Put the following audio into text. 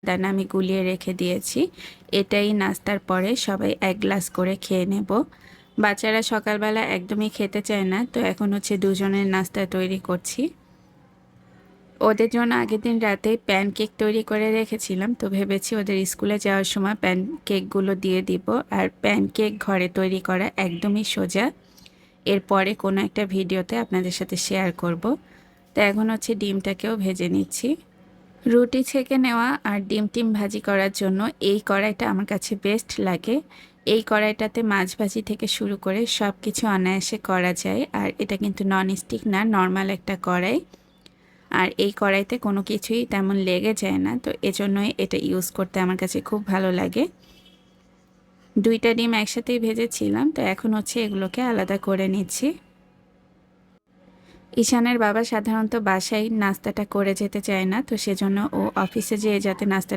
দানা আমি গুলিয়ে রেখে দিয়েছি। এটাই নাস্তার পরে সবাই এক গ্লাস করে খেয়ে নেব। বাচ্চারা সকালবেলা একদমই খেতে চায় না, তো এখন হচ্ছে দুজনের নাস্তা তৈরি করছি। ওদের জন্য আগের দিন রাতে প্যানকেক তৈরি করে রেখেছিলাম, তো ভেবেছি ওদের স্কুলে যাওয়ার সময় প্যানকেকগুলো দিয়ে দিব। আর প্যানকেক ঘরে তৈরি করা একদমই সোজা, এরপরে কোনো একটা ভিডিওতে আপনাদের সাথে শেয়ার করব। তো এখন হচ্ছে ডিমটাকেও ভেজে নিচ্ছি। রুটি ছেঁকে নেওয়া আর ডিম ভাজি করার জন্য এই কড়াইটা আমার কাছে বেস্ট লাগে। এই কড়াইটাতে মাছ ভাজি থেকে শুরু করে সব কিছু অনায়াসে করা যায়। আর এটা কিন্তু ননস্টিক না, নর্মাল একটা কড়াই। আর এই কড়াইতে কোনো কিছুই তেমন লেগে যায় না, তো এজন্যই এটা ইউজ করতে আমার কাছে খুব ভালো লাগে। দুইটা ডিম একসাথেই ভেজেছিলাম, তো এখন হচ্ছে এগুলোকে আলাদা করে নিচ্ছি। ঈশানের বাবা সাধারণত বাসায় নাস্তাটা করে যেতে চায় না, তো সেজন্য ও অফিসে যেয়ে যাতে নাস্তা